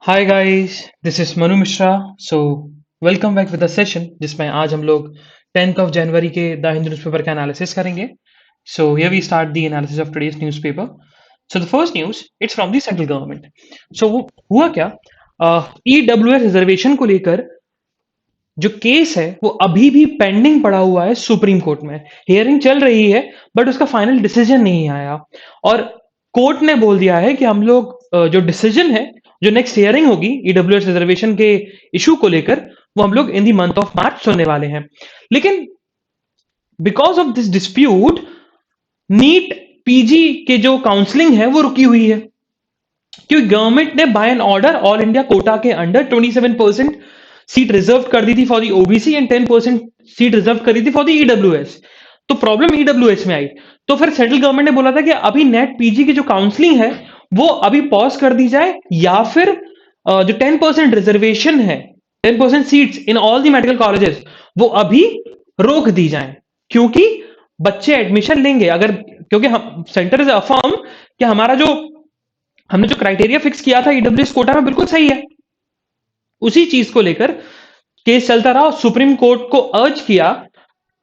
Hi guys, this is Manu Mishra. So welcome back with the session जिसमें आज हम लोग 10th ऑफ जनवरी के द हिंदू न्यूज़पेपर का एनालिसिस करेंगे। So here we start the analysis of today's newspaper. So the first news it's from the central government. So वो हुआ क्या, ईडब्ल्यूएस रिजर्वेशन को लेकर जो केस है वो अभी भी पेंडिंग पड़ा हुआ है सुप्रीम कोर्ट में। हियरिंग चल रही है बट उसका फाइनल डिसीजन नहीं आया। और कोर्ट ने बोल दिया है कि हम लोग जो डिसीजन है, जो नेक्स्ट हियरिंग होगी ईडब्ल्यूएस रिजर्वेशन के इशू को लेकर, वो हम लोग इन दी मंथ ऑफ मार्च सुनने वाले हैं। लेकिन because of this dispute, NEET PG के जो काउंसलिंग है वो रुकी हुई है, क्योंकि गवर्नमेंट ने by an order all India quota के अंडर 27% सीट रिजर्व कर दी थी for the OBC and 10% seat reserve कर दी थी फॉर दी ईडब्ल्यूएस। तो प्रॉब्लम ईडब्ल्यूएस में आई। तो फिर सेंट्रल गवर्नमेंट ने बोला था कि अभी नेट पीजी की जो काउंसलिंग है वो अभी पॉज कर दी जाए, या फिर जो 10% रिजर्वेशन है, 10% seats in all the medical colleges, वो अभी रोक दी जाए। क्योंकि बच्चे एडमिशन लेंगे अगर, क्योंकि हम सेंटर इज अफर्म कि हमारा जो हमने जो क्राइटेरिया फिक्स किया था ईडब्ल्यूएस कोटा में बिल्कुल सही है। उसी चीज को लेकर केस चलता रहा और सुप्रीम कोर्ट को अर्ज किया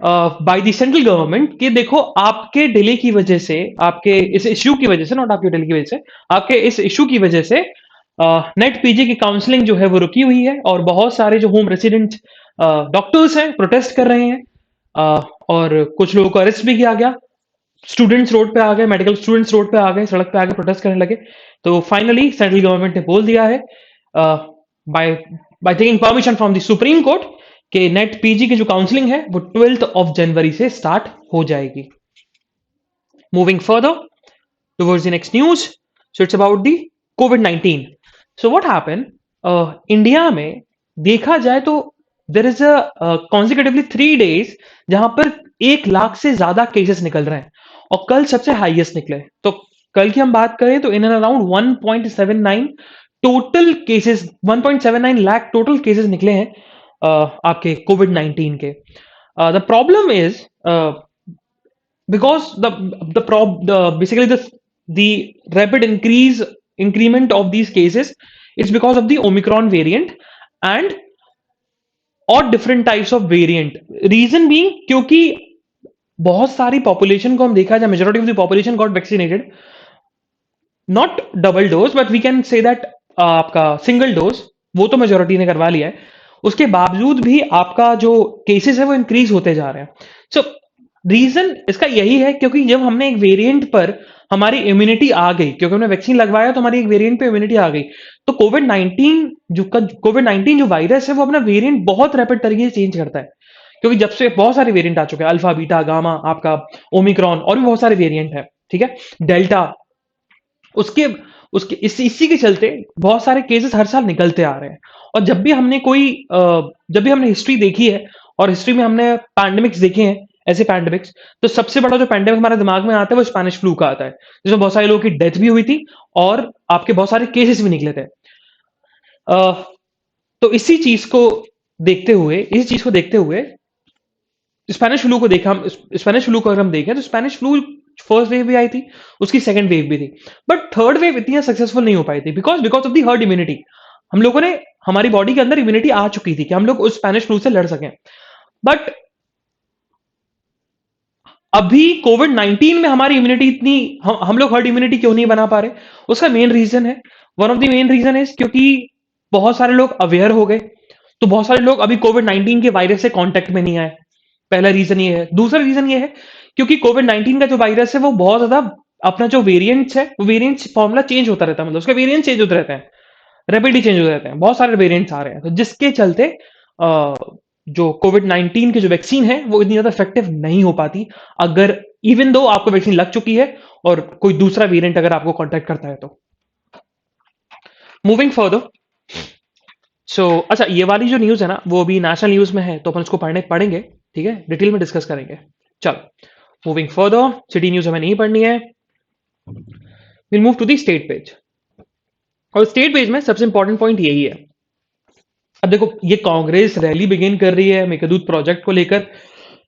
बाय द सेंट्रल गवर्नमेंट कि देखो, आपके डिले की वजह से, आपके इस इश्यू की वजह से, नॉट आपके डिले की वजह से, आपके इस इश्यू की वजह से नेट पीजी की काउंसलिंग जो है वो रुकी हुई है और बहुत सारे जो होम रेसिडेंट डॉक्टर्स हैं प्रोटेस्ट कर रहे हैं। और कुछ लोगों को अरेस्ट भी किया गया। स्टूडेंट्स रोड पे आ गए, मेडिकल स्टूडेंट्स रोड पे आ गए, सड़क पे आके प्रोटेस्ट करने लगे। तो फाइनली सेंट्रल गवर्नमेंट ने बोल दिया है by by taking permission from the Supreme Court कि नेट पीजी की जो काउंसलिंग है वो 12th ऑफ जनवरी से स्टार्ट हो जाएगी। Moving further towards the next news, so it's about the covid. So what happen, India में देखा जाए तो देर इज अ कॉन्सिक्यूटिवली 3 डेज जहां पर 1 लाख से ज्यादा केसेस निकल रहे हैं और कल सबसे हाईएस्ट निकले। तो कल की हम बात करें तो in and around 1.79 total cases, 1.79 lakh total cases निकले हैं आपके कोविड-19 के। The problem is because basically the rapid increment of these cases is because of the Omicron variant and और different types of variant. Reason being क्योंकि बहुत सारी population को हम देखा जाए, majority of the population got vaccinated, not double dose but we can say that आपका single dose, वो तो मेजोरिटी ने करवा लिया है। उसके बावजूद भी आपका जो केसेस है वो इंक्रीज होते जा रहे हैं। सो रीजन इसका यही है क्योंकि जब हमने एक वेरिएंट पर हमारी इम्यूनिटी आ गई, क्योंकि हमने वैक्सीन लगवाया तो हमारी एक वेरिएंट पे इम्यूनिटी आ गई। तो कोविड-19 जो वायरस है वो अपना वेरिएंट बहुत रैपिड तरीके से चेंज करता है, क्योंकि जब से बहुत सारे वेरिएंट आ चुके हैं, अल्फा, बीटा, गामा, आपका ओमिक्रॉन, और भी बहुत सारे वेरिएंट है, ठीक है, डेल्टा। उसके उसके इसी के चलते बहुत सारे केसेस हर साल निकलते आ रहे हैं। और जब भी हमने हिस्ट्री देखी है और हिस्ट्री में हमने पैंडेमिक्स देखे हैं, ऐसे पैंडेमिक्स, तो सबसे बड़ा जो पैंडेमिक हमारे दिमाग में आता है वो स्पेनिश फ्लू का आता है, जिसमें बहुत सारे लोगों की डेथ भी हुई थी और आपके बहुत सारे केसेस भी निकले थे। तो इसी चीज को देखते हुए स्पेनिश फ्लू को देखा हम स्पेनिश फ्लू को अगर हम देखें तो स्पेनिश फ्लू फर्स्ट वेव भी आई थी, उसकी सेकंड वेव भी थी, बट थर्ड वेव इतनी सक्सेसफुल नहीं हो पाई थी because of the herd immunity. हम लोगों ने, हमारी बॉडी के अंदर इम्यूनिटी आ चुकी थी कि हम लोग उस स्पेनिश फ्लू से लड़ सकें। बट अभी कोविड-19 में हमारी इम्यूनिटी इतनी, हम लोग हर्ड इम्यूनिटी क्यों नहीं बना पा रहे? उसका मेन रीजन है, one of the main reason is क्योंकि बहुत सारे लोग अवेयर हो गए। तो बहुत सारे लोग अभी कोविड-19 के वायरस से कांटेक्ट में नहीं आए। पहला रीजन ये है। दूसरा रीजन ये है क्योंकि कोविड-19 का जो वायरस है वो बहुत ज्यादा अपना जो वेरिएंट्स है, वो वेरिएंट्स फॉर्मूला चेंज होता रहता है, मतलब उसका वेरिएंट चेंज होते रहते हैं, रैपिडली चेंज होते रहते हैं, बहुत सारे वेरिएंट्स आ रहे हैं। तो जिसके चलते जो कोविड-19 की जो वैक्सीन है वो इतनी ज्यादा इफेक्टिव नहीं हो पाती, अगर इवन दो आपको वैक्सीन लग चुकी है और कोई दूसरा वेरिएंट अगर आपको कांटेक्ट करता है तो। मूविंग फर्दर, सो अच्छा, ये वाली जो न्यूज है ना वो अभी नेशनल न्यूज में है तो अपन उसको पढ़ेंगे, ठीक है, डिटेल में डिस्कस करेंगे। चलो, मूविंग फर्दर, सिटी न्यूज हमें नहीं पढ़नी है, will move to the state page. और स्टेट पेज में सबसे इंपॉर्टेंट पॉइंट यही है। अब देखो, ये कांग्रेस रैली बिगिन कर रही है मेघदूत प्रोजेक्ट को लेकर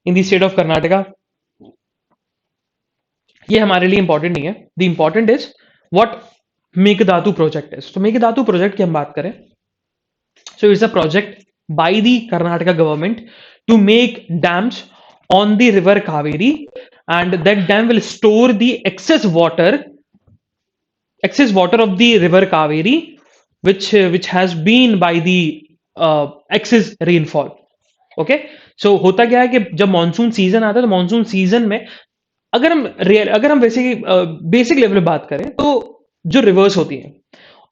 in the state of Karnataka. ये हमारे लिए इंपॉर्टेंट नहीं है। The important is what Mekedatu project है। तो मेघदातु प्रोजेक्ट की हम बात करें, so it's a project by the Karnataka government to make dams on the river Kaveri, and that dam will store the excess water of the river Kaveri, which has been by the excess rainfall. Okay, so होता क्या है कि जब monsoon season आता है तो monsoon season में अगर हम वैसे बेसिक लेवल में बात करें तो जो रिवर्स होती हैं,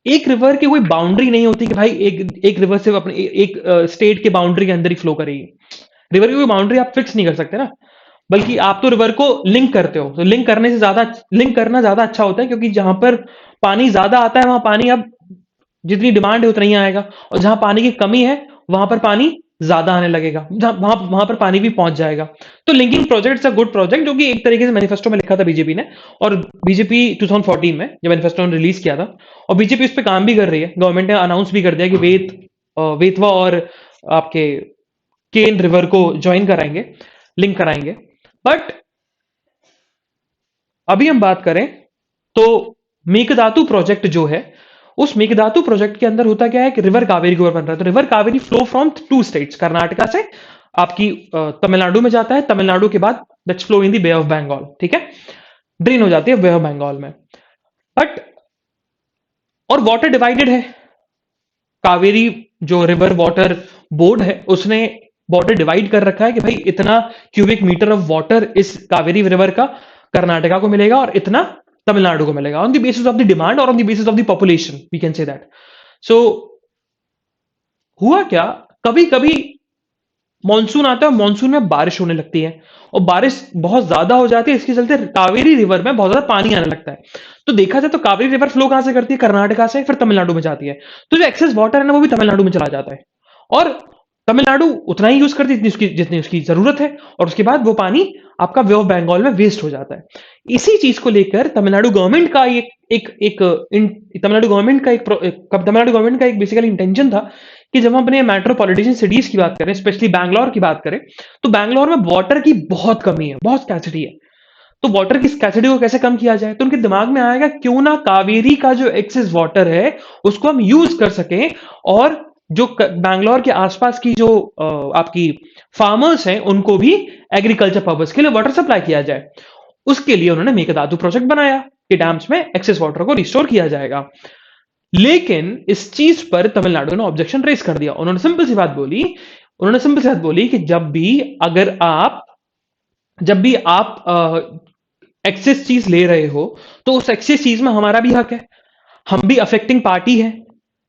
एक रिवर की कोई बाउंड्री नहीं होती कि भाई एक रिवर सिर्फ अपने एक स्टेट के बाउंड्री के अंदर ही फ्लो करेगी। रिवर की कोई बाउंड्री आप फिक्स नहीं कर सकते ना, बल्कि आप तो रिवर को लिंक करते हो। तो लिंक करना ज्यादा अच्छा होता है, क्योंकि जहां पर पानी ज्यादा आता है वहां पानी अब जितनी डिमांड है उतना ही आएगा, और जहां पानी की कमी है वहां पर पानी ज्यादा आने लगेगा, जहां वहां वहां पर पानी भी पहुंच जाएगा। तो linking project a good project, जो कि एक तरीके से मैनिफेस्टो में लिखा था बीजेपी ने, और बीजेपी 2014 में जब मैनिफेस्टो ने रिलीज किया था, और बीजेपी उस पर काम भी कर रही है। गवर्नमेंट ने अनाउंस भी कर दिया कि वेतवा और आपके केन रिवर को ज्वाइन कराएंगे, लिंक कराएंगे। बट अभी हम बात करें तो मेघदातु प्रोजेक्ट जो है, उस मेघदातु प्रोजेक्ट के अंदर होता क्या है कि रिवर कावेरी के ऊपर बन रहा है। तो river Kaveri flow from two states, Karnataka से आपकी तमिलनाडु में जाता है, तमिलनाडु के बाद that's flow in the Bay of Bengal, ठीक है, ड्रेन हो जाती है बे ऑफ बंगाल में। बट और वाटर डिवाइडेड है, कावेरी जो रिवर वाटर बोर्ड है उसने वाटर डिवाइड कर रखा है कि भाई इतना क्यूबिक मीटर ऑफ वाटर इस कावेरी रिवर का कर्नाटका को मिलेगा और इतना तमिलनाडु को मिलेगा, on the basis of the demand और on the basis of the population, we can say that. So हुआ क्या, कभी कभी मॉनसून आता है, मॉनसून में बारिश होने लगती है और बारिश बहुत ज्यादा हो जाती है, इसके चलते कावेरी रिवर में बहुत ज्यादा पानी आने लगता है। तो देखा जाए तो कावेरी रिवर फ्लो कहां से करती है, कर्नाटका से, फिर तमिलनाडु में जाती है। तो जो एक्सेस वाटर है ना वो भी तमिलनाडु में चला जाता है, और तमिलनाडु उतना ही यूज करती है जितनी उसकी जरूरत है, और उसके बाद वो पानी आपका वे ऑफ बंगाल में वेस्ट हो जाता है। इसी चीज को लेकर तमिलनाडु गवर्नमेंट का तमिलनाडु गवर्नमेंट का एक बेसिकली इंटेंशन था कि जब हम अपने मेट्रोपॉलिटन सिटीज की बात करें, स्पेशली बैंगलोर की बात करें, तो बैंगलोर में वाटर की बहुत कमी है, बहुत स्कैसिटी है। तो वाटर की स्कैसिटी को कैसे कम किया जाए, तो उनके दिमाग में आएगा क्यों ना कावेरी का जो एक्सेस वाटर है उसको हम यूज कर सकें, और जो बैंगलोर के आसपास की जो आपकी फार्मर्स हैं उनको भी एग्रीकल्चर पर्पज के लिए वाटर सप्लाई किया जाए। उसके लिए उन्होंने मेघदातु प्रोजेक्ट बनाया कि डैम्स में एक्सेस वाटर को रिस्टोर किया जाएगा। लेकिन इस चीज पर तमिलनाडु ने ऑब्जेक्शन रेस कर दिया। उन्होंने सिंपल सी बात बोली कि जब भी आप एक्सेस चीज ले रहे हो तो उस एक्सेस चीज में हमारा भी हक है, हम भी अफेक्टिंग पार्टी है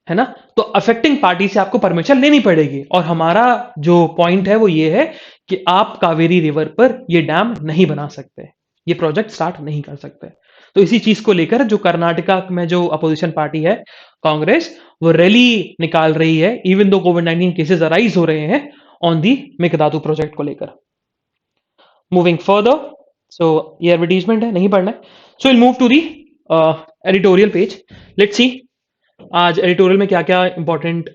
ना। तो अफेक्टिंग पार्टी से आपको परमिशन लेनी पड़ेगी, और हमारा जो पॉइंट है वो ये है कि आप कावेरी रिवर पर ये डैम नहीं बना सकते, ये प्रोजेक्ट स्टार्ट नहीं कर सकते। तो इसी चीज को लेकर जो कर्नाटका में जो अपोजिशन पार्टी है कांग्रेस, वो रैली निकाल रही है, इवन दो कोविड-19 केसेस अराइज हो रहे हैं ऑन दी मेघदातु प्रोजेक्ट को लेकर। मूविंग फर्दर, सो ये एडवर्टीजमेंट है, नहीं पढ़ना है। So will move to the editorial page. Let's see आज एडिटोरियल में क्या क्या इंपॉर्टेंट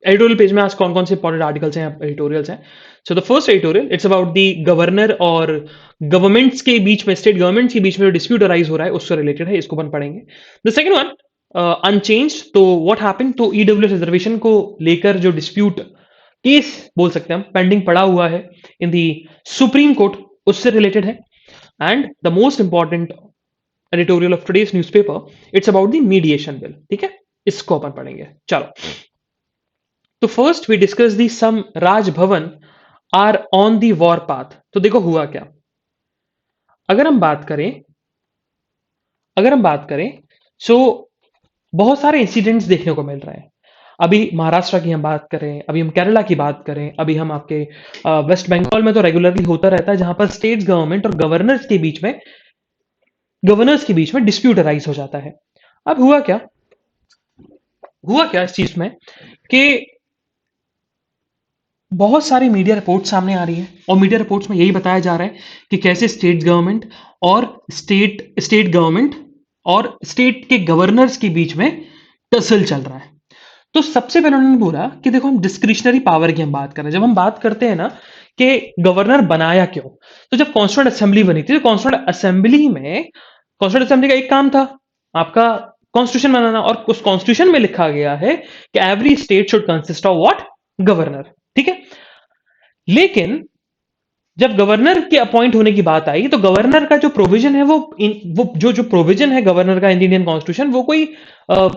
एडिटोरियल पेज में आज कौन कौन से इंपॉर्टेंट आर्टिकल्स हैं, एडिटोरियल्स हैं। सो the first editorial it's about the governor और गवर्नमेंट्स के बीच में, स्टेट गवर्नमेंट्स के बीच में जो डिस्प्यूट अराइज हो रहा है उससे रिलेटेड है, इसको अपन पढ़ेंगे। द सेकंड वन अनचेंज्ड, तो व्हाट हैपन, तो ईडब्ल्यूएस रिजर्वेशन को लेकर जो डिस्प्यूट केस बोल सकते हैं हम, पेंडिंग पड़ा हुआ है इन दी सुप्रीम कोर्ट, उससे रिलेटेड है। And the most important editorial of today's newspaper it's about the mediation bill, ठीक है, इसको अपन पढ़ेंगे। चलो, तो first we discuss the some Raj Bhavan are on the war path. तो देखो हुआ क्या, अगर हम बात करें सो बहुत सारे इंसिडेंट्स देखने को मिल रहे हैं। अभी महाराष्ट्र की हम बात करें, अभी हम केरला की बात करें, अभी हम आपके वेस्ट बंगाल में तो रेगुलरली होता रहता है, जहां पर स्टेट गवर्नमेंट और गवर्नर्स के बीच में डिस्प्यूट अराइज हो जाता है। अब हुआ क्या इस चीज में कि बहुत सारी मीडिया रिपोर्ट सामने आ रही है, और मीडिया रिपोर्ट्स में यही बताया जा रहा है कि कैसे स्टेट गवर्नमेंट और स्टेट के गवर्नर्स के बीच में टसल चल रहा है। तो सबसे पहले उन्होंने बोला कि देखो, हम डिस्क्रिशनरी पावर की हम बात कर रहे हैं। जब हम बात करते हैं ना कि गवर्नर बनाया क्यों, तो जब कॉन्स्टिट्यूएंट असेंबली बनी थी, तो कॉन्स्टिट्यूएंट असेंबली का एक काम था आपका कॉन्स्टिट्यूशन बनाना, और उस कॉन्स्टिट्यूशन में लिखा गया है कि every state should consist of what, governor. ठीक है, लेकिन जब गवर्नर के अपॉइंट होने की बात आई तो गवर्नर का जो प्रोविजन है वो जो जो प्रोविजन है गवर्नर का इंडियन कॉन्स्टिट्यूशन, वो कोई अ,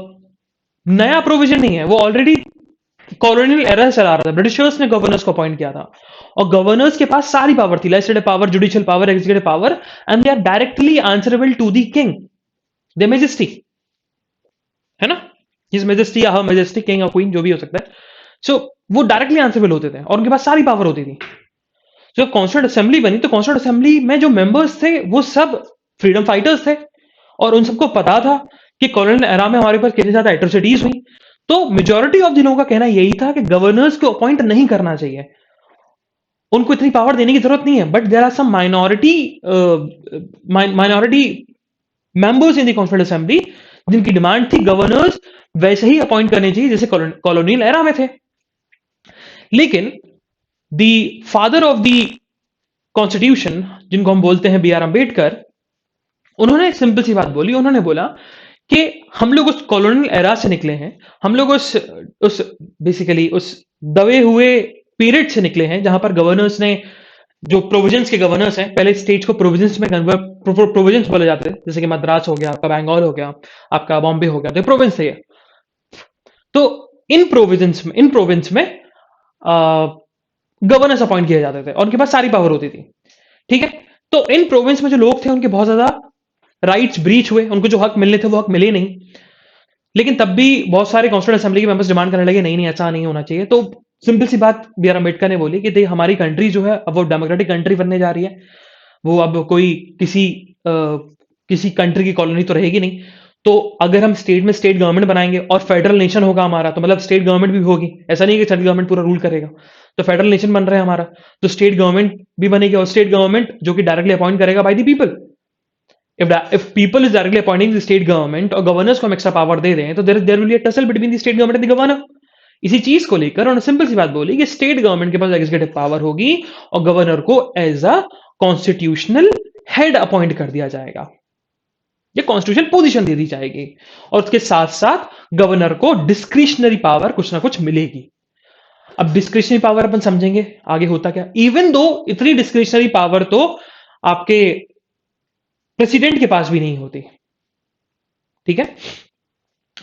नया प्रोविजन नहीं है, वो ऑलरेडी कॉलोनियल एरा चला रहा था। ब्रिटिशर्स ने गवर्नर्स को अपॉइंट किया था, और गवर्नर्स के पास सारी पावर थी, legislative power, judicial power, executive power, and they are directly answerable to the king, the majesty, है ना, हिज मेजेस्टी या हर मेजेस्टी, किंग या क्वीन जो भी हो सकता है। सो वो डायरेक्टली आंसरेबल होते थे और उनके पास सारी पावर होती थी। जब कॉन्स्टिट्यूंट असेंबली बनी तो कॉन्स्टिट्यूंट असेंबली में जो मेंबर्स थे वो सब फ्रीडम फाइटर्स थे, और उन सबको पता था कि कॉलोनियल एरा में हमारे पास कितनी ज्यादा एट्रोसिटीज हुई। तो मेजोरिटी ऑफ द लोगों का कहना यही था कि गवर्नर्स को अपॉइंट नहीं करना चाहिए, उनको इतनी पावर देने की जरूरत नहीं है। But there are some minority members in the constituent assembly जिनकी डिमांड थी गवर्नर्स वैसे ही अपॉइंट करने चाहिए जैसे कॉलोनियल एरा में थे। लेकिन the father of the constitution, जिनको हम बोलते हैं B.R. अम्बेडकर, उन्होंने एक सिंपल सी बात बोली। उन्होंने बोला कि हम लोग उस कॉलोनियल एरा से निकले हैं, हम लोग उस बेसिकली उस दबे हुए पीरियड से निकले हैं जहां पर गवर्नर्स ने जो प्रोविजंस के गवर्नर्स हैं, पहले स्टेट को प्रोविजंस में प्रोविजंस बोले जाते थे, जैसे कि मद्रास हो गया, आपका बंगाल हो गया, आपका बॉम्बे हो गया, तो प्रोविंस है ये। तो इन प्रोविंस में गवर्नर्स अपॉइंट किए जाते थे और उनके पास सारी पावर होती थी। ठीक है, तो इन प्रोविंस में जो लोग थे उनके बहुत ज्यादा राइट्स ब्रीच हुए, उनको जो हक मिलने थे वो हक मिले नहीं। लेकिन तब भी बहुत सारे कॉन्स्टिट्यूंट असेंबली के मेंबर्स डिमांड करने लगे, नहीं नहीं ऐसा नहीं होना चाहिए। तो सिंपल सी बात B.R. अम्बेडकर ने बोली कि देख, हमारी कंट्री जो है अब वो डेमोक्रेटिक कंट्री बनने जा रही है, वो अब कोई किसी कंट्री की कॉलोनी तो रहेगी नहीं। तो अगर हम स्टेट में स्टेट गवर्नमेंट बनाएंगे और फेडरल नेशन होगा हमारा, तो मतलब स्टेट गवर्नमेंट भी होगी, ऐसा नहीं कि सेंट्रल गवर्नमेंट पूरा रूल करेगा। तो फेडरल नेशन बन रहा है हमारा, तो स्टेट गवर्नमेंट भी बनेगी, और स्टेट गवर्नमेंट जो कि डायरेक्टली अपॉइंट करेगा by the people. if people is directly appointing the state government और गवर्नर्स को हम एक्स्ट्रा पावर दे दें, तो there will be a tussle between the state government and the governor. इसी चीज को लेकर उन्होंने सिंपल सी बात बोली कि स्टेट गवर्नमेंट के पास एग्जीक्यूटिव पावर होगी और गवर्नर को as a constitutional head appoint कर दिया जाएगा, ये कॉन्स्टिट्यूशन पोजीशन दे दी जाएगी, और उसके साथ साथ गवर्नर को डिस्क्रिशनरी पावर कुछ ना कुछ मिलेगी। अब डिस्क्रिशनरी पावर अपन समझेंगे आगे होता क्या। इवन दो इतनी डिस्क्रिशनरी पावर तो आपके प्रेसिडेंट के पास भी नहीं होती, ठीक है,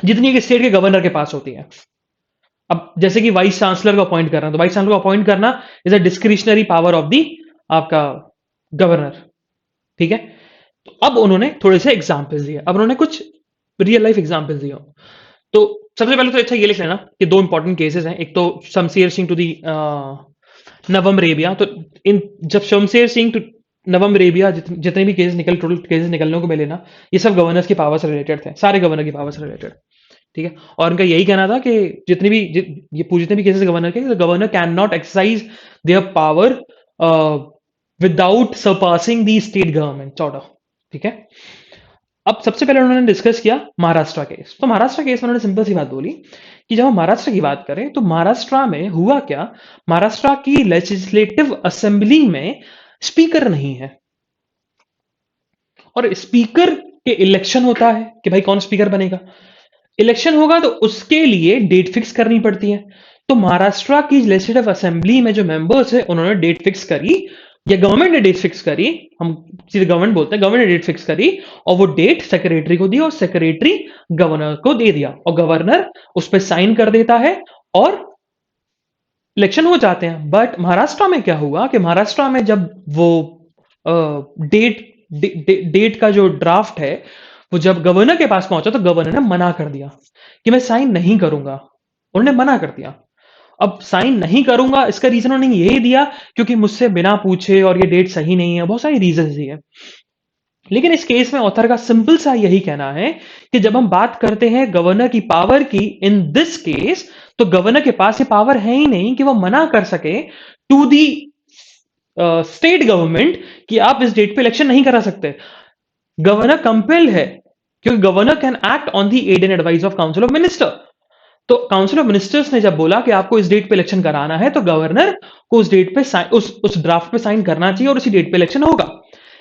जितनी एक स्टेट के गवर्नर के पास होती है। अब जैसे कि वाइस चांसलर को अपॉइंट करना, तो वाइस चांसलर को अपॉइंट करना is a discretionary power of the आपका गवर्नर। ठीक है, तो अब उन्होंने थोड़े से एग्जाम्पल्स दिए, अब उन्होंने कुछ रियल लाइफ एग्जाम्पल्स दिए। तो सबसे पहले तो अच्छा ये लिख लेना कि दो इंपॉर्टेंट केसेस हैं, एक तो शमशेर सिंह टू दी नवम रेबिया। तो इन जब शमशेर सिंह टू नवम रेबिया जितने भी केसेस टोटल केसेस निकलने को मिले ना, ये सब गवर्नर की पावर से रिलेटेड थे, सारे गवर्नर की पावर से रिलेटेड। ठीक है, और उनका यही कहना था कि जितने भी केसेस गवर्नर के, governor can not exercise their power without surpassing the state government order. ठीक है, अब सबसे पहले उन्होंने डिस्कस किया महाराष्ट्र केस। तो महाराष्ट्र केस में उन्होंने सिंपल सी बात बोली कि जब हम महाराष्ट्र की बात करें तो महाराष्ट्र में हुआ क्या, महाराष्ट्र की लेजिस्लेटिव असेंबली में स्पीकर नहीं है, और स्पीकर के इलेक्शन होता है कि भाई कौन स्पीकर बनेगा। इलेक्शन होगा तो उसके लिए डेट फिक्स करनी पड़ती है। तो महाराष्ट्र की लेजिस्लेटिव असेंबली में जो मेंबर्स है उन्होंने डेट फिक्स करी, या गवर्नमेंट ने डेट फिक्स करी, हम सीधे गवर्नमेंट बोलते हैं, गवर्नमेंट ने डेट फिक्स करी और वो डेट सेक्रेटरी को दी और सेक्रेटरी गवर्नर को दे दिया और गवर्नर उस पर साइन कर देता है और इलेक्शन हो जाते हैं। बट महाराष्ट्र में क्या हुआ कि महाराष्ट्र में जब वो डेट का जो ड्राफ्ट है वो जब गवर्नर के पास पहुंचा तो गवर्नर ने मना कर दिया कि मैं साइन नहीं करूंगा, उन्होंने मना कर दिया। अब साइन नहीं करूंगा इसका रीजन उन्होंने यही दिया क्योंकि मुझसे बिना पूछे और ये डेट सही नहीं है, बहुत सारी रीजन दिए। लेकिन इस केस में ऑथर का सिंपल सा यही कहना है कि जब हम बात करते हैं गवर्नर की पावर की इन दिस केस, तो गवर्नर के पास ये पावर है ही नहीं कि वो मना कर सके टू दी स्टेट गवर्नमेंट कि आप इस डेट पे इलेक्शन नहीं करा सकते। गवर्नर कंपेल्ड है क्योंकि governor can act on the aid and advice of council of minister. तो काउंसिल ऑफ मिनिस्टर्स ने जब बोला कि आपको इस डेट पे इलेक्शन कराना है तो गवर्नर को उस डेट पे उस ड्राफ्ट पे साइन करना चाहिए और उसी डेट पे इलेक्शन होगा।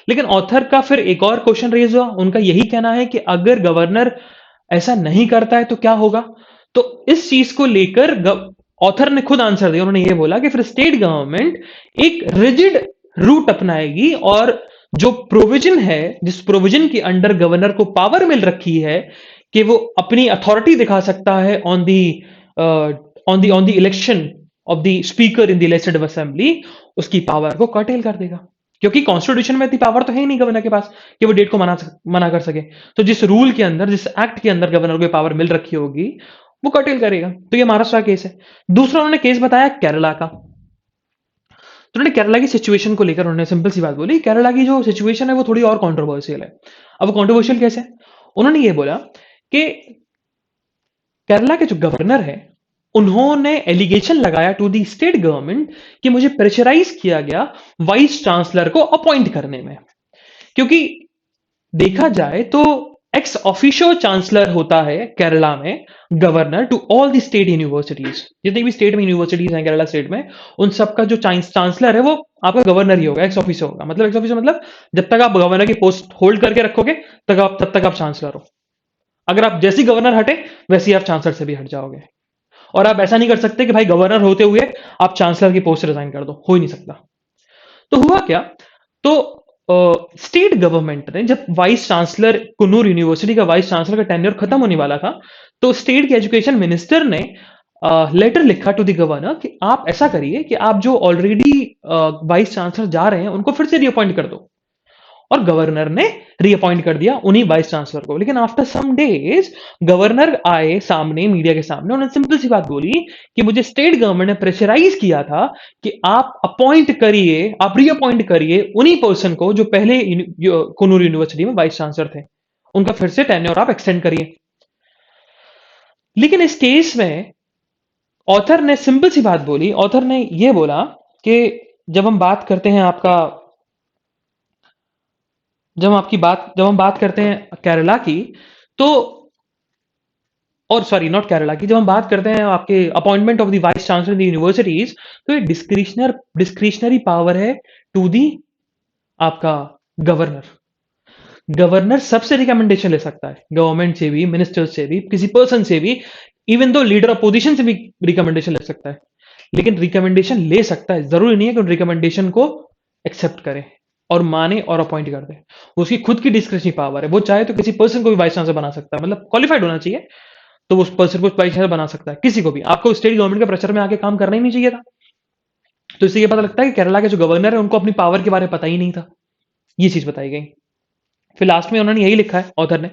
लेकिन ऑथर का फिर एक और क्वेश्चन रेज हुआ, उनका यही कहना है कि अगर गवर्नर ऐसा नहीं करता है तो क्या होगा। तो इस चीज को लेकर ऑथर ने खुद आंसर दिया, उन्होंने ये बोला कि फिर स्टेट गवर्नमेंट एक रिजिड रूट अपनाएगी और जो प्रोविजन है, जिस प्रोविजन के अंडर गवर्नर को पावर मिल रखी है कि वो अपनी अथॉरिटी दिखा सकता है on the election of the speaker in the legislative assembly, उसकी पावर को कर्टेल कर देगा। क्योंकि कॉन्स्टिट्यूशन में इतनी पावर तो है ही नहीं गवर्नर के पास कि वो डेट को मना कर सके। तो जिस रूल के अंदर, जिस एक्ट के अंदर गवर्नर को पावर मिल रखी होगी, वो कर्टेल करेगा। तो ये महाराष्ट्र का केस है। दूसरा उन्होंने केस बताया केरला का। तो उन्होंने केरला की सिचुएशन को लेकर उन्होंने सिंपल सी बात बोली, केरला की जो सिचुएशन है वो थोड़ी और कंट्रोवर्शियल है। अब वो कंट्रोवर्शियल कैसे है? उन्होंने ये बोला कि केरला के जो गवर्नर है, उन्होंने एलिगेशन लगाया टू दी स्टेट गवर्नमेंट कि मुझे प्रेशराइज किया गया वाइस चांसलर को अपॉइंट करने में। क्योंकि देखा जाए तो एक्स ऑफिशियो चांसलर होता है केरला में governor to all the state universities. जितनी भी स्टेट में यूनिवर्सिटीज हैं केरला स्टेट में, उन सबका जो चांसलर है वो आपका गवर्नर ही होगा, एक्स ऑफिशियो होगा। मतलब एक्स ऑफिशियो मतलब जब तक आप गवर्नर की पोस्ट होल्ड करके रखोगे तब तक आप चांसलर हो। अगर आप जैसी गवर्नर हटे वैसे ही आप चांसलर से भी हट जाओगे। और आप ऐसा नहीं कर सकते कि भाई गवर्नर होते हुए आप चांसलर की पोस्ट रिजाइन कर दो, हो ही नहीं सकता। तो हुआ क्या, तो स्टेट गवर्नमेंट ने जब वाइस चांसलर, कुन्नूर यूनिवर्सिटी का वाइस चांसलर का टेन्योर खत्म होने वाला था, तो स्टेट के एजुकेशन मिनिस्टर ने लेटर लिखा टू द गवर्नर कि आप ऐसा करिए कि आप जो ऑलरेडी वाइस चांसलर जा रहे हैं उनको फिर से रीअपॉइंट कर दो। और गवर्नर ने रीअपॉइंट कर दिया उन्हीं वाइस चांसलर को। लेकिन आफ्टर सम डेज गवर्नर आए सामने, मीडिया के सामने, उन्होंने सिंपल सी बात बोली कि मुझे स्टेट गवर्नमेंट ने प्रेशराइज किया था कि आप अपॉइंट करिए, आप रीअपॉइंट करिए उन्हीं पर्सन को जो पहले कुन्नूर यूनिवर्सिटी में वाइस चांसलर थे, उनका फिर से टेन्योर आप एक्सटेंड करिए। लेकिन इस केस में ऑथर ने सिंपल सी बात बोली, ऑथर ने यह बोला कि जब हम बात करते हैं आपका, जब हम बात करते हैं केरला की, तो और सॉरी नॉट केरला की, जब हम बात करते हैं आपके appointment of the vice chancellor in universities, तो ये डिस्क्रिशनरी पावर है टू दी आपका गवर्नर। गवर्नर सबसे रिकमेंडेशन ले सकता है, गवर्नमेंट से भी, मिनिस्टर से भी, किसी पर्सन से भी, इवन दो लीडर अपोजिशन से भी रिकमेंडेशन ले सकता है। लेकिन रिकमेंडेशन ले सकता है, जरूरी नहीं है कि उन रिकमेंडेशन को एक्सेप्ट करे और माने और अपॉइंट कर दे। उसकी खुद की डिस्क्रिशनरी पावर है, वो चाहे तो किसी पर्सन को भी वाइस चांसलर बना सकता है, मतलब क्वालिफाइड होना चाहिए, तो उस पर्सन को वाइस चांसलर बना सकता है, किसी को भी। आपको स्टेट गवर्नमेंट के प्रेशर में आके काम करना ही नहीं चाहिए था। तो इससे ये पता लगता है कि केरला के जो गवर्नर है उनको अपनी पावर के बारे में पता ही नहीं था। ये चीज बताई गई। फिर लास्ट में उन्होंने यही लिखा है ऑथर ने,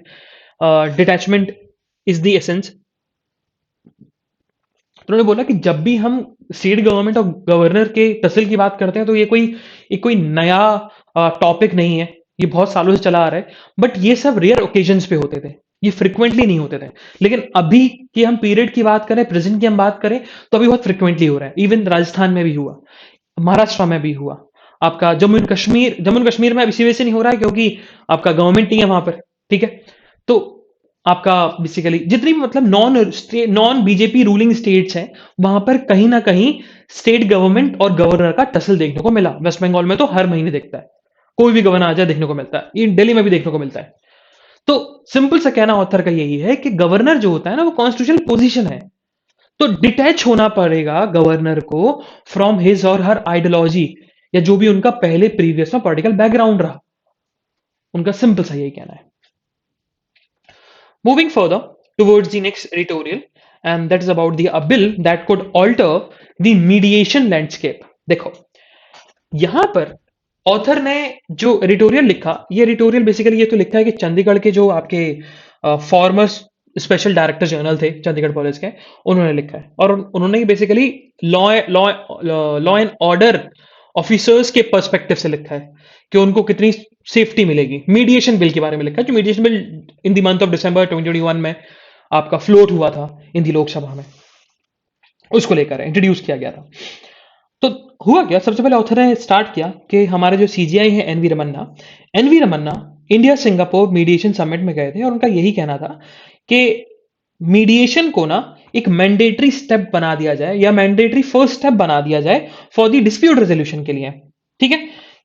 डिटैचमेंट इज द एसेंस। तो उन्होंने बोला कि जब भी हम स्टेट गवर्नमेंट और गवर्नर के तहसील की बात करते हैं तो ये कोई नया टॉपिक नहीं है, ये बहुत सालों से चला आ रहा है। बट ये सब रेयर ओकेजन्स पे होते थे, ये फ्रिक्वेंटली नहीं होते थे। लेकिन अभी की हम पीरियड की बात करें, प्रेजेंट की हम बात करें, तो अभी बहुत फ्रिक्वेंटली हो रहा है। इवन राजस्थान में भी हुआ, महाराष्ट्र में भी हुआ, आपका जम्मू एंड कश्मीर में इसी वजह से नहीं हो रहा है क्योंकि आपका गवर्नमेंट नहीं है वहां पर, ठीक है। तो आपका बेसिकली जितनी भी मतलब नॉन बीजेपी रूलिंग स्टेट्स हैं, वहां पर कहीं ना कहीं स्टेट गवर्नमेंट और गवर्नर का टसल देखने को मिला। वेस्ट बंगाल में तो हर महीने देखता है, कोई भी गवर्नर आ जाए देखने को मिलता है, ये दिल्ली में भी देखने को मिलता है। तो सिंपल सा कहना ऑथर का यही है कि गवर्नर जो होता है ना, वो कॉन्स्टिट्यूशनल पोजीशन है, तो डिटैच होना पड़ेगा गवर्नर को फ्रॉम हिज और हर आइडियोलॉजी, या जो भी उनका पहले प्रीवियस में पॉलिटिकल बैकग्राउंड रहा, उनका सिंपल सा यही कहना है। Moving further towards the next editorial, and that is about a bill that could alter the mediation landscape. देखो यहां पर ऑथर ने जो एडिटोरियल लिखा, ये एडिटोरियल बेसिकली ये तो लिखा है कि चंडीगढ़ के जो आपके फॉर्मर स्पेशल डायरेक्टर जनरल थे चंडीगढ़ पुलिस के, उन्होंने लिखा है। और उन्होंने basically law and order officers के पर्सपेक्टिव से लिखा है कि उनको कितनी सेफ्टी मिलेगी। मीडिएशन बिल के बारे में लिखा है, जो mediation bill in the month of December 2021 में आपका फ्लोट हुआ था इन दी लोकसभा में, उसको लेकर इंट्रोड्यूस किया गया था। तो हुआ क्या, सबसे पहले ऑथर ने स्टार्ट किया कि हमारे जो सीजीआई है N V Ramana India Singapore mediation summit में गए थे, और उनका यही कहना था कि मीडिएशन को ना एक मैंडेटरी स्टेप बना दिया जाए, या मैंडेटरी फर्स्ट स्टेप बना दिया जाए फॉर द डिस्प्यूट रेजोल्यूशन के लिए, ठीक है।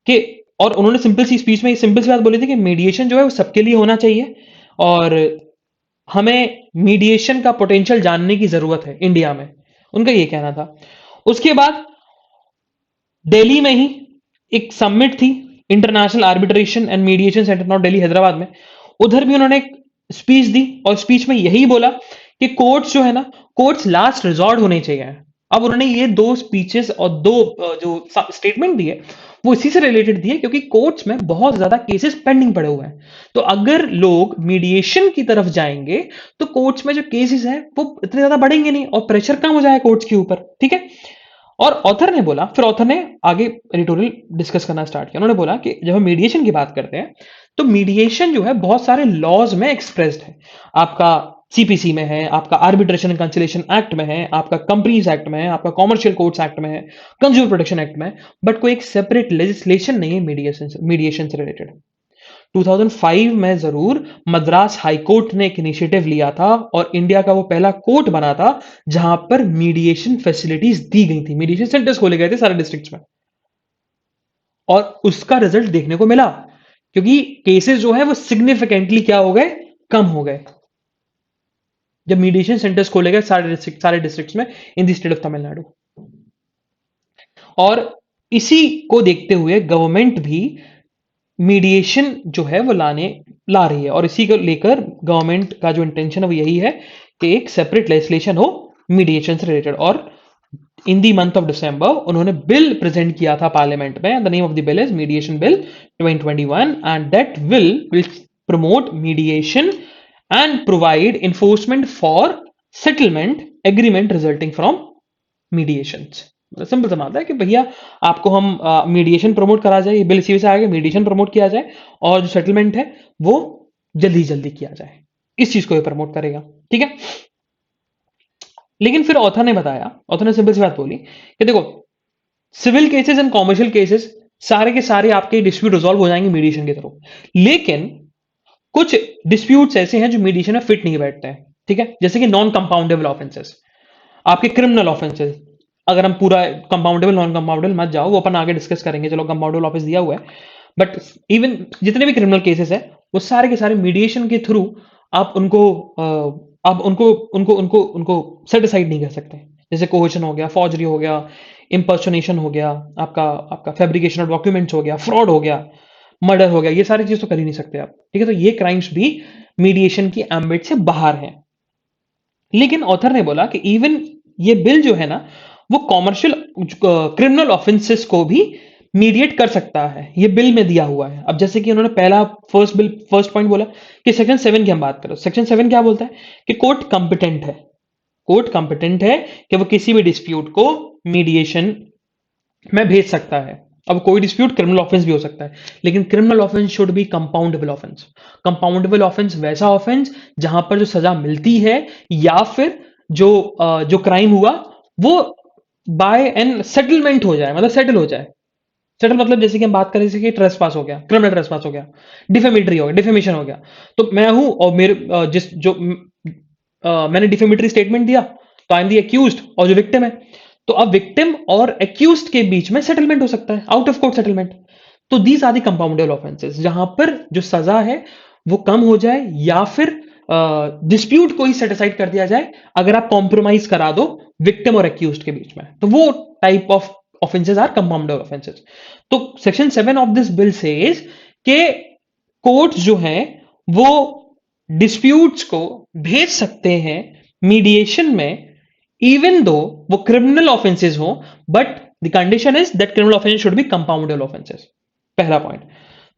कि और उन्होंने सिंपल सी स्पीच में सिंपल सी बात बोली थी कि मीडिएशन जो है वो सबके लिए होना चाहिए और हमें मीडिएशन का पोटेंशियल जानने की जरूरत है इंडिया में, उनका ये कहना था। उसके बाद दिल्ली में ही एक समिट थी, international arbitration and mediation centre not Delhi, Hyderabad में। उधर भी उन्होंने एक स्पीच दी और स्पीच में यही बोला कि कोर्ट्स जो है ना, कोर्ट्स लास्ट रिजॉर्ट होने चाहिए। अब उन्होंने ये दो स्पीचेस और दो जो स्टेटमेंट दिए वो इसी से रिलेटेड दिए क्योंकि कोर्ट्स में बहुत ज्यादा केसेस पेंडिंग पड़े हुए हैं। तो अगर लोग मीडिएशन की तरफ जाएंगे तो कोर्ट्स में जो केसेस हैं वो इतने ज्यादा बढ़ेंगे नहीं और प्रेशर कम हो जाएगा कोर्ट्स के ऊपर, ठीक है। और ऑथर ने बोला, फिर ऑथर ने आगे एडिटोरियल डिस्कस करना स्टार्ट किया। उन्होंने बोला कि जब हम मीडिएशन की बात करते हैं तो मीडिएशन जो है बहुत सारे लॉज में एक्सप्रेस्ड है। आपका सीपीसी में है, आपका आर्बिट्रेशन एंड कंसिलिएशन एक्ट में है, आपका कंपनीज एक्ट में है, आपका कॉमर्शियल कोर्ट्स एक्ट में है, कंज्यूमर प्रोटेक्शन एक्ट में है, बट कोई एक सेपरेट लेजिस्लेशन नहीं है मीडिएशन से रिलेटेड। 2005 में जरूर मद्रास हाई कोर्ट ने एक इनिशिएटिव लिया था और इंडिया का वो पहला कोर्ट बना था जहां पर मीडिएशन फैसिलिटीज दी गई थी, मीडिएशन सेंटर्स खोले गए थे सारे डिस्ट्रिक्ट्स में, और उसका रिजल्ट देखने को मिला क्योंकि केसेस जो है वो सिग्निफिकेंटली क्या हो गए, कम हो गए जब मीडिएशन सेंटर्स खोले गए सारे डिस्ट्रिक्ट्स में इन द स्टेट ऑफ तमिलनाडु। और इसी को देखते हुए गवर्नमेंट भी मीडिएशन जो है वो ला रही है और इसी को लेकर गवर्नमेंट का जो इंटेंशन है वो यही है कि एक सेपरेट लेजिस्लेशन हो मीडिएशन से रिलेटेड। और इन दी मंथ ऑफ दिसंबर उन्होंने बिल प्रेजेंट किया था पार्लियामेंट में। The name of the bill is mediation bill 2021 and that will promote mediation and provide enforcement for settlement agreement resulting from mediations. Simple सा मामला है कि भैया आपको हम मीडिएशन प्रमोट करा जाए, ये बिल इसी से आगे मीडिएशन प्रमोट किया जाए और जो सेटलमेंट है वो जल्दी जल्दी किया जाए, इस चीज को ये प्रमोट करेगा, ठीक है। लेकिन फिर ऑथर ने बताया, ऑथर ने सिंपल सी बात बोली कि देखो civil cases and commercial cases सारे के सारे आपके डिस्प्यूट रिजॉल्व हो जाएंगे मीडिएशन के थ्रू, लेकिन कुछ डिस्प्यूट्स ऐसे हैं जो मीडिएशन में फिट नहीं बैठते हैं, ठीक है। जैसे कि नॉन कंपाउंडेबल ऑफेंसेस, आपके क्रिमिनल ऑफेंसेस। अगर हम पूरा कंपाउंडेबल नॉन कंपाउंडेबल मत जाओ, वो अपन आगे डिस्कस करेंगे, चलो कंपाउंडेबल ऑफेंस दिया हुआ है, बट इवन जितने भी क्रिमिनल केसेस है वो सारे के सारे मीडिएशन के थ्रू आप उनको आप उनको उनको उनको उनको सेट असाइड नहीं कर सकते। जैसे कोहेशन हो गया, फॉर्जरी हो गया, इम्पर्सोनेशन हो गया, आपका आपका फैब्रिकेशन ऑफ डॉक्यूमेंट्स हो गया, फ्रॉड हो गया, मर्डर हो गया, ये सारी चीज तो कर ही नहीं सकते आप, ठीक है। तो ये क्राइम्स भी मीडिएशन की एम्बिट से बाहर हैं। लेकिन ऑथर ने बोला कि इवन ये बिल जो है ना वो कॉमर्शियल क्रिमिनल ऑफेंसेस को भी मीडिएट कर सकता है, ये बिल में दिया हुआ है। अब जैसे कि उन्होंने पहला फर्स्ट पॉइंट बोला कि सेक्शन 7 की हम बात करें, सेक्शन 7 क्या बोलता है कि कोर्ट कंपिटेंट है, कोर्ट कंपिटेंट है कि वो किसी भी डिस्प्यूट को मीडिएशन में भेज सकता है। अब कोई डिस्प्यूट क्रिमिनल ऑफेंस भी हो सकता है, लेकिन criminal offence should be compoundable offence. Compoundable offence वैसा ऑफेंस जहां पर जो सजा मिलती है या फिर जो क्राइम हुआ वो बाय एन सेटलमेंट हो जाए, मतलब सेटल हो जाए। सेटल मतलब जैसे कि हम बात करें, जैसे कि ट्रेसपास हो गया, क्रिमिनल ट्रेसपास हो गया, डिफेमेटरी हो गया, डिफेमेशन हो गया, तो मैं हूं और मेरे मैंने डिफेमेटरी स्टेटमेंट दिया तो आई एम दी एक्यूज्ड और जो विक्टिम है, तो अब विक्टिम और एक्यूज्ड के बीच में सेटलमेंट हो सकता है, आउट ऑफ कोर्ट सेटलमेंट। तो these are the compoundable offences जहां पर जो सजा है वो कम हो जाए या फिर डिस्प्यूट को ही सेटिसाइड कर दिया जाए अगर आप कॉम्प्रोमाइज करा दो विक्टिम और एक्यूज्ड के बीच में, तो वो type of offenses are compoundable offenses. तो section 7 of this bill says के कोर्ट्स जो हैं वो डिस्प्यूट्स को भेज सकते हैं मीडिएशन में इवन दो वो क्रिमिनल ऑफेंसेस हो, but the condition is that criminal offence should be compoundable offences. पहला पॉइंट।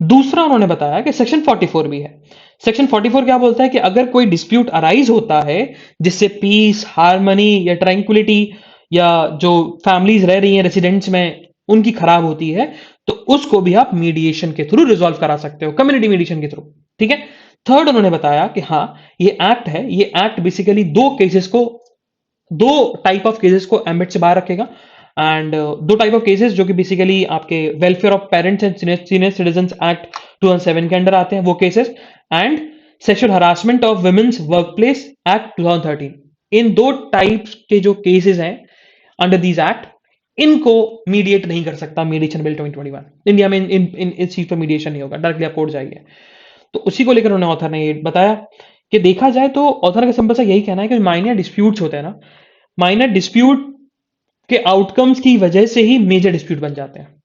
दूसरा उन्होंने बताया कि सेक्शन 44 भी है। सेक्शन 44 क्या बोलता है कि अगर कोई डिस्प्यूट अराइज होता है जिससे पीस, हार्मनी या ट्रैंक्विलिटी या जो फैमिलीज रह रही हैं रेसिडेंट्स में उनकी खराब होती है, तो उसको भी आप मीडिएशन के थ्रू रिजॉल्व करा सकते हो, कम्युनिटी मीडिएशन के थ्रू, ठीक है। थर्ड उन्होंने बताया कि हाँ ये एक्ट है, ये एक्ट बेसिकली दो टाइप ऑफ केसेस को एम्बिट से बाहर रखेगा एंड दो टाइप ऑफ केसेस जो कि बेसिकली आपके welfare of parents and senior citizens act 2007 के अंडर आते हैं वो cases, and sexual harassment of womens workplace act 2013। इन दो टाइप्स के जो केसेस हैं अंडर दीज एक्ट, इनको मीडिएट नहीं कर सकता मीडिएशन बिल 2021। इंडिया में इन इस चीज पर मीडिएशन नहीं होगा, डायरेक्टली आप कोर्ट जाइए। तो उसी को लेकर उन्होंने ऑथर ने ये बताया कि देखा जाए तो ऑथर का सिंपल सा यही कहना है कि माइनर डिस्प्यूट्स होते हैं ना, माइनर डिस्प्यूट के आउटकम्स की वजह से ही मेजर डिस्प्यूट बन जाते हैं।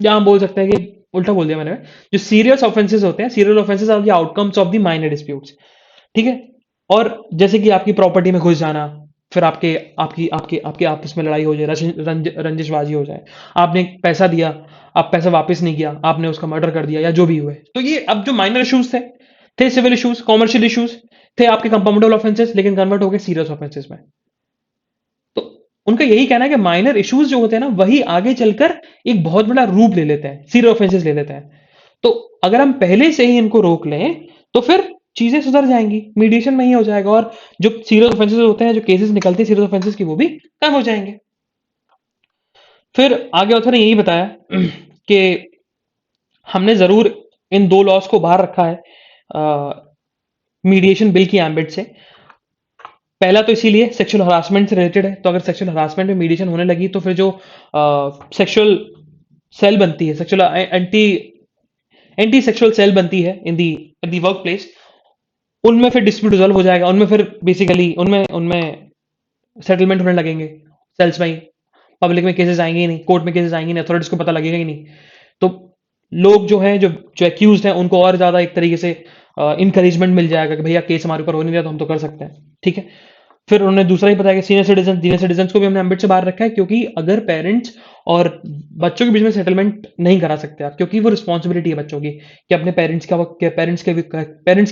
या हम बोल सकते हैं कि उल्टा बोल दिया मैंने, जो सीरियस ऑफेंसेस होते हैं, serial offences are the outcomes of the minor disputes. ठीक है। और जैसे कि आपकी प्रॉपर्टी में घुस जाना, फिर आपके आपकी आपकी आपकी आपस में लड़ाई हो जाए, रंजिशबाजी हो जाए, आपने पैसा दिया, आप पैसा वापस नहीं किया, आपने उसका मर्डर कर दिया या जो भी हुए, तो ये अब जो माइनर इश्यूज थे सिविल इश्यूज, कॉमर्शियल इश्यूज थे आपके कंपाउंडेबल ऑफेंसेस, लेकिन कन्वर्ट हो गए सीरियस ऑफेंसेस में। तो उनका यही कहना है कि माइनर इश्यूज जो होते हैं ना, वही आगे चलकर एक बहुत बड़ा रूप ले लेते हैं, सीरियस ऑफेंसेस ले लेते हैं। तो अगर हम पहले से ही इनको रोक लें तो फिर चीजें सुधर जाएंगी, मीडिएशन में ही हो जाएगा, और जो सीरियस ऑफेंसेस होते हैं, जो केसेस निकलते हैं सीरियस ऑफेंसेस की, वो भी कम हो जाएंगे। फिर आगे ऑथर ने यही बताया कि हमने जरूर इन दो लॉस को बाहर रखा है मीडिएशन बिल की एम्बिट से। पहला तो इसीलिए सेक्सुअल हरासमेंट से रिलेटेड है, तो अगर सेक्सुअल हरासमेंट में मीडिएशन होने लगी तो फिर जो सेक्सुअल सेल बनती है, sexual anti anti sexual cell बनती है in the at the workplace, उनमें फिर डिस्प्यूट रिजॉल्व हो जाएगा, उनमें फिर बेसिकली उनमें उनमें सेटलमेंट होने लगेंगे सेल्स में ही। पब्लिक में केसेस आएंगे ही नहीं, कोर्ट में केसेस आएंगे नहीं, अथॉरिटीज को पता लगेगा ही नहीं। तो लोग जो हैं, जो जो एक्यूज हैं, उनको और ज्यादा एक तरीके से इंकरेजमेंट मिल जाएगा कि भैया केस हमारे ऊपर हो नहीं रहा तो हम तो कर सकते हैं। ठीक है। फिर उन्होंने दूसरा ही बताया कि सीनियर सिटीजन को भी हमने एम्बिट से बाहर रखा है, क्योंकि अगर पेरेंट्स और बच्चों के बीच में सेटलमेंट नहीं करा सकते आप, क्योंकि वो रिस्पॉन्सिबिलिटी है बच्चों की कि अपने पेरेंट्स की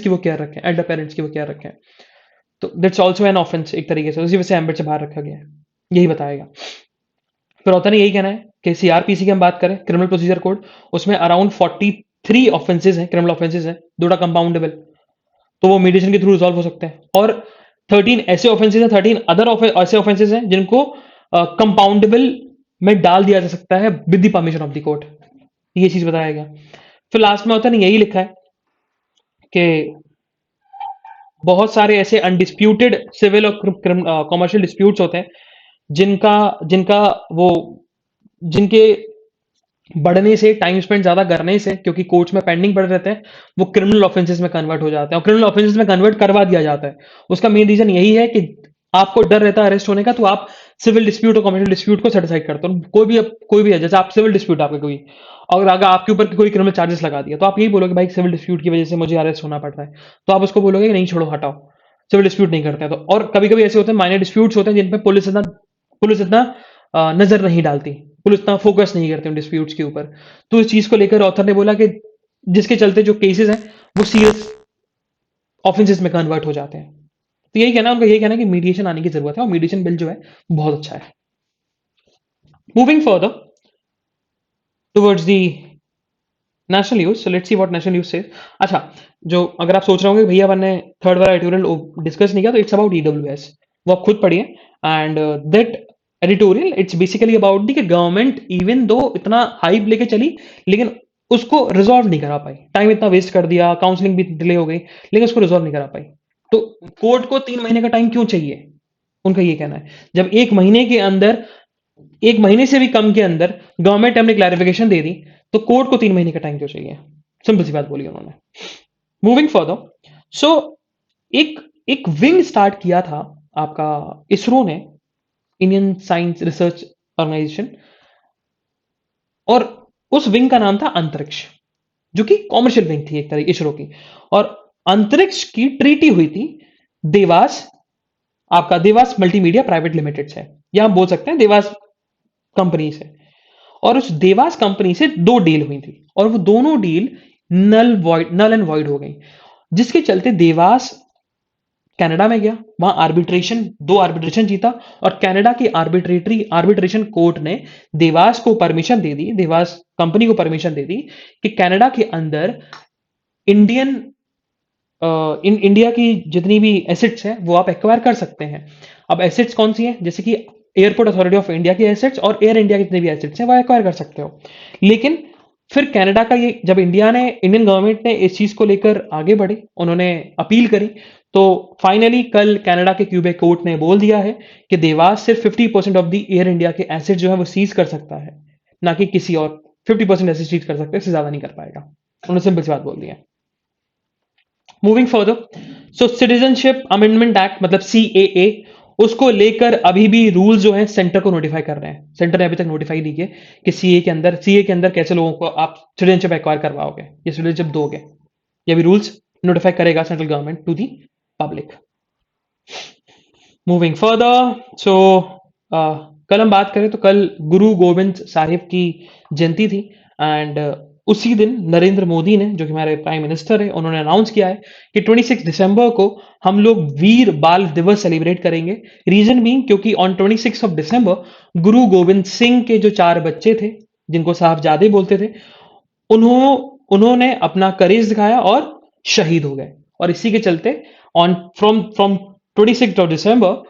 वो केयर रखें, एल्डर पेरेंट्स की वो केयर रखें। तो दैट्स ऑल्सो एन ऑफेंस एक तरीके से, उसी वजह से एम्बिट से बाहर रखा गया है, यही बताएगा। फिर होता नहीं, यही कहना है कि सीआरपीसी की हम बात करें, क्रिमिनल प्रोसीजर कोड, उसमें अराउंड 43 ऑफेंसेज हैं, क्रिमिनल ऑफेंसेज हैं, दोटा कंपाउंडेबल, तो वो मीडिएशन के थ्रू रिजॉल्व हो सकते हैं। और 13 ऐसे ऑफेंसेज हैं, 13 अदर ऐसे ऑफेंसेज हैं जिनको कंपाउंडेबल में डाल दिया जा सकता है with the permission of the court, ये चीज बताया गया। फिर लास्ट में होता नहीं, यही लिखा है कि बहुत सारे ऐसे अनडिस्प्यूटेड सिविल और कॉमर्शियल डिस्प्यूट्स होते हैं जिनका जिनका वो जिनके बढ़ने से, टाइम स्पेंड ज्यादा करने से, क्योंकि कोर्ट्स में पेंडिंग पड़े रहते हैं, वो क्रिमिनल ऑफेंसेस में कन्वर्ट हो जाते हैं, और क्रिमिनल ऑफेंसेस में कन्वर्ट करवा दिया जाता है। उसका मेन रीजन यही है कि आपको डर रहता है अरेस्ट होने का, तो आप सिविल डिस्प्यूट और कमर्शियल डिस्प्यूट को सेटिसाइड करते हो। कोई भी है, जैसे आप सिविल डिस्प्यूट आपका कोई, और अगर आपके ऊपर कोई क्रिमिनल चार्जेस लगा दिया, तो आप यही बोलोगे भाई सिविल डिस्प्यूट की वजह से मुझे अरेस्ट होना पड़ रहा है, तो आप उसको बोलोगे कि नहीं छोड़ो हटाओ, सिविल डिस्प्यूट नहीं करते हैं। तो और कभी कभी ऐसे होते हैं माइनर डिस्प्यूट्स होते हैं जिन पर पुलिस इतना नजर नहीं डालती, पुलिस इतना फोकस नहीं करते उन डिस्प्यूट्स के ऊपर। तो इस चीज को लेकर ऑथर ने बोला कि जिसके चलते जो केसेस हैं वो सीरियस ऑफेंसेस में कन्वर्ट हो जाते हैं। तो यही कहना, उनका यही कहना है कि मीडिएशन आने की जरूरत है, और मीडिएशन बिल जो है बहुत अच्छा है। Moving further towards the national news, so let's see what national news से। अच्छा, जो अगर आप सोच रहे होंगे भैया मैंने थर्ड वाला एडिटोरियल डिस्कस नहीं किया, तो इट्स अबाउट ईडब्ल्यूएस, वो आप खुद पढ़िए। And that editorial it's basically about the कि गवर्नमेंट इवन दो इतना हाइप लेके चली, लेकिन उसको रिजॉल्व नहीं करा पाई, टाइम इतना वेस्ट कर दिया, काउंसलिंग भी डिले हो गई, लेकिन उसको रिजॉल्व नहीं करा पाई। तो कोर्ट को 3 महीने का टाइम क्यों चाहिए, उनका ये कहना है। जब 1 महीने के अंदर, 1 महीने से भी कम के अंदर गवर्नमेंट ने अपनी क्लैरिफिकेशन दे दी, तो कोर्ट को 3 महीने का टाइम क्यों चाहिए। सिंपल सी बात बोली उन्होंने। मूविंग फर्दर, सो एक एक विंग स्टार्ट किया था आपका इसरो ने, इंडियन साइंस रिसर्च ऑर्गेनाइजेशन, और उस विंग का नाम था अंतरिक्ष, जो कि कॉमर्शियल विंग थी एक तरह इसरो की। और अंतरिक्ष की ट्रीटी हुई थी देवास, आपका देवास मल्टीमीडिया प्राइवेट लिमिटेड से, या हम बोल सकते हैं देवास कंपनी से। और उस देवास कंपनी से 2 डील हुई थी, और वो दोनों डील नल एंड वॉइड हो गई, जिसके चलते देवास कनाडा में गया, वहां दो आर्बिट्रेशन जीता, और कनाडा की आर्बिट्रेशन कोर्ट ने देवास को परमिशन दे दी, देवास कंपनी को परमिशन दे दी कि कनाडा के अंदर इंडिया की जितनी भी एसेट्स हैं वो आप एक्वायर कर सकते हैं। अब एसेट्स कौन सी हैं, जैसे कि एयरपोर्ट अथॉरिटी ऑफ इंडिया की एसेट्स और एयर इंडिया की जितनी भी एसेट्स हैं वो एक्वायर कर सकते हो। लेकिन फिर कनाडा का ये, जब इंडियन गवर्नमेंट ने इस चीज को लेकर आगे बढ़ी, उन्होंने अपील करी, तो फाइनली कल कनाडा के क्यूबेक कोर्ट ने बोल दिया है कि देवास सिर्फ 50% ऑफ द एयर इंडिया के एसेट जो है वो सीज कर सकता है, ना कि किसी और 50% एसेट सीज कर सकता है, इससे ज्यादा नहीं कर पाएगा। उन्होंने सिंपल सी बात बोल दी है। मूविंग फर्दर, सो सिटीजनशिप अमेंडमेंट एक्ट मतलब सीएए, उसको लेकर अभी भी रूल जो है सेंटर को नोटिफाई कर रहे हैं। सेंटर ने अभी तक नोटिफाई नहीं किए कि सीए के अंदर कैसे लोगों को आप सिटीजनशिप एक्वायर करवाओगे या सिटीजनशिप दोगे। ये भी रूल्स नोटिफाई करेगा central government to the public. Moving further, so कल हम बात करें तो कल गुरु गोविंद साहिब की जयंती थी एंड उसी दिन नरेंद्र मोदी ने, जो कि हमारे प्राइम मिनिस्टर है, उन्होंने अनाउंस किया है कि 26 दिसंबर को हम लोग वीर बाल दिवस सेलिब्रेट करेंगे। रीजन बीइंग क्योंकि ऑन 26 ऑफ दिसंबर गुरु गोविंद सिंह के जो 4 बच्चे थे, जिनको साहबजादे बोलते थे, उन्होंने अपना करेज दिखाया और शहीद हो गए। और इसी के चलते on from 26 of December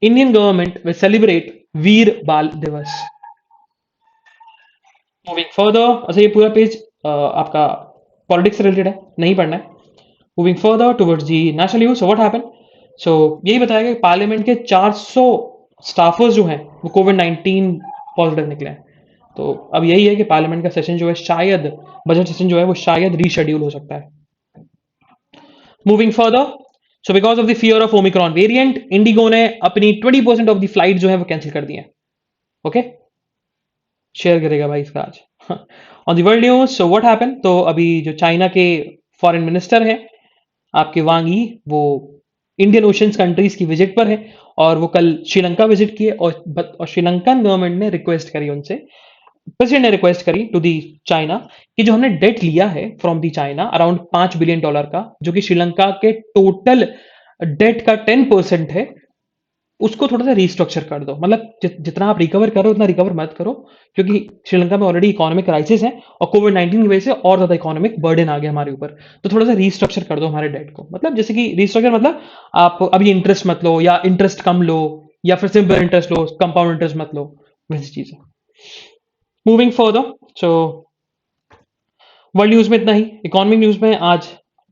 Indian government will celebrate Veer Baal Diwas. Moving further, अच्छा ये पूरा पेज आपका पॉलिटिक्स से रिलेटेड है, नहीं पढ़ना है। Moving further towards the national news, so what happened, so यही बताया गया कि पार्लियामेंट के 400 स्टाफर्स जो हैं वो कोविड-19 पॉजिटिव निकले हैं। तो अब यही है कि पार्लियामेंट का सेशन जो है शायद, बजट सेशन जो है वो शायद रीशेड्यूल हो सकता है। Moving further, so because of the fear of Omicron variant, Indigo ने अपनी 20% ऑफ द फ्लाइट जो है वो कैंसिल कर दी है। ओके, शेयर करेगा भाई इसका आज on the world news. So what happen, तो अभी जो चाइना के फॉरेन मिनिस्टर हैं आपके वांग यी, वो इंडियन ओशंस कंट्रीज की विजिट पर है और वो कल श्रीलंका विजिट किए और श्रीलंकन गवर्नमेंट ने रिक्वेस्ट करी उनसे, प्रेसिडेंट ने रिक्वेस्ट करी टू दी चाइना कि जो हमने डेट लिया है from the China around $5 billion का, जो कि श्रीलंका के टोटल डेट का 10% है, उसको थोड़ा सा रीस्ट्रक्चर कर दो। मतलब जितना आप रिकवर करो उतना रिकवर मत करो, क्योंकि श्रीलंका में ऑलरेडी इकोनॉमिक क्राइसिस है और कोविड-19 की वजह से और ज्यादा इकोनॉमिक बर्डन आ गया हमारे ऊपर। तो थोड़ा सा रीस्ट्रक्चर कर दो हमारे डेट को। मतलब जैसे कि रीस्ट्रक्चर मतलब आप अभी इंटरेस्ट मत लो या इंटरेस्ट कम लो या फिर सिंपल इंटरेस्ट लो, कंपाउंड इंटरेस्ट मत लो, वैसी चीज है। Moving further, so world news में इतना ही। इकोनॉमिक न्यूज में आज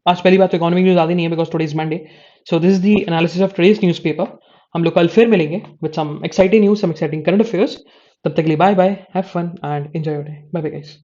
आज पहली बात तो इकोनॉमिक न्यूज आती नहीं है because today is Monday. So this is the analysis of today's newspaper. हम लोग कल फिर मिलेंगे with some exciting news, some exciting current affairs. तब तक के लिए bye bye, have fun and enjoy your day. Bye bye guys.